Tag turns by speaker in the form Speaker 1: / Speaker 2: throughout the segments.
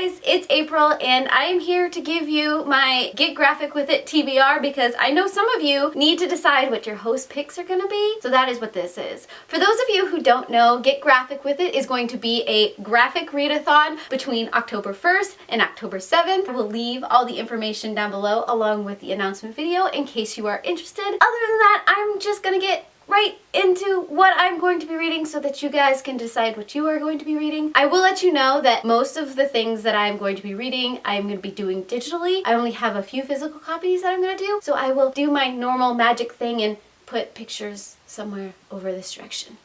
Speaker 1: guys, it's April and I am here to give you my Get Graphic With It TBR because I know some of you need to decide what your host picks are gonna be, so that is what this is. For those of you who don't know, Get Graphic With It is going to be a graphic readathon between October 1st and October 7th. I will leave all the information down below along with the announcement video in case you are interested. Other than that, I'm just gonna get right into what I'm going to be reading so that you guys can decide what you are going to be reading. I will let you know that most of the things that I'm going to be reading, I'm going to be doing digitally. I only have a few physical copies that I'm going to do, so I will do my normal magic thing and put pictures somewhere over this direction.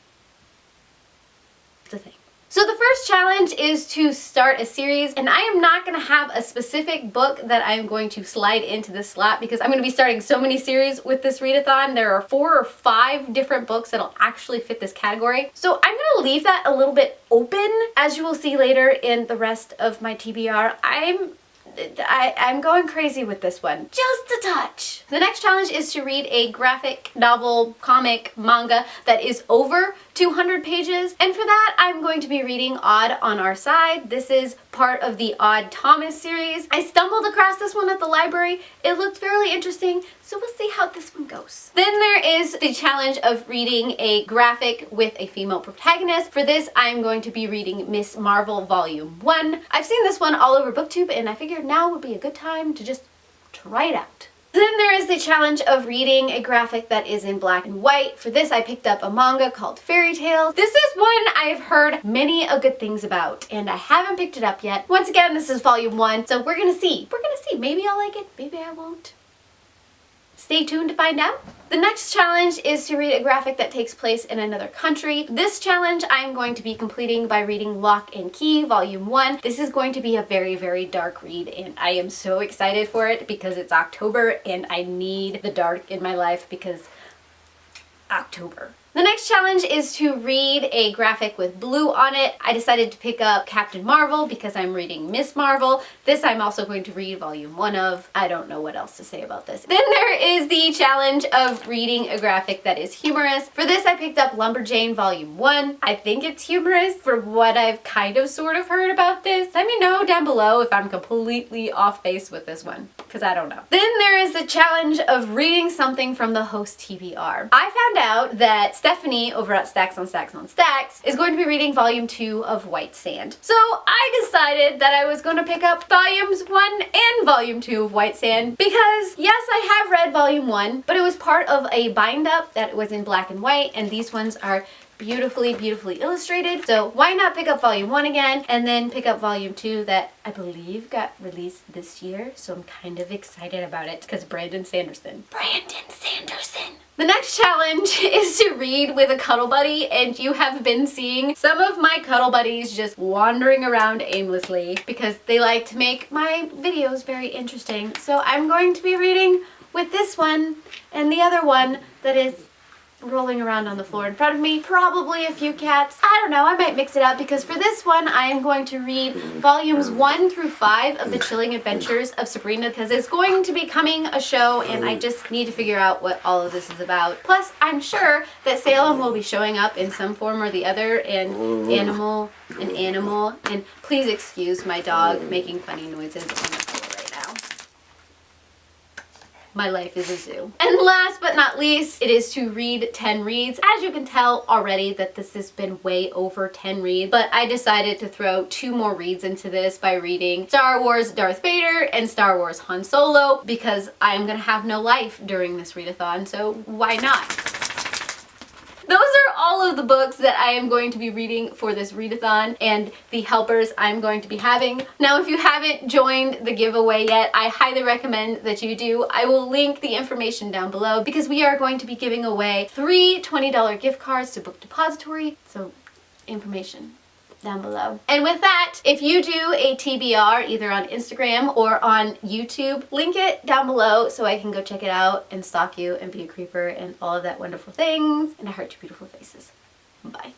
Speaker 1: It's a thing. So the first challenge is to start a series, and I am not going to have a specific book that I'm going to slide into this slot because I'm going to be starting so many series with this readathon. There are 4 or 5 different books that'll actually fit this category. So I'm going to leave that a little bit open. As you will see later in the rest of my TBR, I'm going crazy with this one. Just a touch. The next challenge is to read a graphic novel, comic, manga that is over 200 pages. And for that, I'm going to be reading Odd on Our Side. This is part of the Odd Thomas series. I stumbled across this one at the library. It looked fairly interesting, so we'll see how this one goes. Then there is the challenge of reading a graphic with a female protagonist. For this, I'm going to be reading Miss Marvel Volume 1. I've seen this one all over BookTube, and I figured now would be a good time to just try it out. Then there is the challenge of reading a graphic that is in black and white. For this, I picked up a manga called Fairy Tales. This is one I've heard many a good things about, and I haven't picked it up yet. Once again, this is volume 1, so we're gonna see. Maybe I'll like it, maybe I won't. Stay tuned to find out. The next challenge is to read a graphic that takes place in another country. This challenge I'm going to be completing by reading Lock and Key, Volume 1. This is going to be a very, very dark read, and I am so excited for it because it's October and I need the dark in my life because October. The next challenge is to read a graphic with blue on it. I decided to pick up Captain Marvel because I'm reading Miss Marvel. This I'm also going to read volume 1 of. I don't know what else to say about this. Then there is the challenge of reading a graphic that is humorous. For this I picked up Lumberjane volume 1. I think it's humorous for what I've kind of sort of heard about this. Let me know down below if I'm completely off base with this one because I don't know. Then there is the challenge of reading something from the host TBR. I found out that Stephanie over at Stacks on Stacks on Stacks is going to be reading volume 2 of White Sand. So I decided that I was going to pick up volumes 1 and volume 2 of White Sand because yes, I have read volume 1, but it was part of a bind up that was in black and white, and these ones are beautifully, beautifully illustrated. So why not pick up volume 1 again and then pick up volume 2 that I believe got released this year. So I'm kind of excited about it because Brandon Sanderson. The next challenge is to read with a cuddle buddy, and you have been seeing some of my cuddle buddies just wandering around aimlessly because they like to make my videos very interesting. So I'm going to be reading with this one and the other one that is rolling around on the floor in front of me. Probably a few cats. I don't know, I might mix it up because for this one I am going to read volumes 1 through 5 of The Chilling Adventures of Sabrina because it's going to be coming a show and I just need to figure out what all of this is about. Plus, I'm sure that Salem will be showing up in some form or the other, and animal, and please excuse my dog making funny noises on the floor right now. My life is a zoo. And last but not least, it is to read 10 reads. As you can tell already that this has been way over 10 reads, but I decided to throw 2 more reads into this by reading Star Wars Darth Vader and Star Wars Han Solo because I'm gonna have no life during this readathon, so why not? Those are all of the books that I am going to be reading for this readathon and the helpers I'm going to be having. Now, if you haven't joined the giveaway yet, I highly recommend that you do. I will link the information down below because we are going to be giving away 3 $20 gift cards to Book Depository. So, information down below. And with that, if you do a TBR either on Instagram or on YouTube, link it down below so I can go check it out and stalk you and be a creeper and all of that wonderful things. And I heart your beautiful faces. Bye.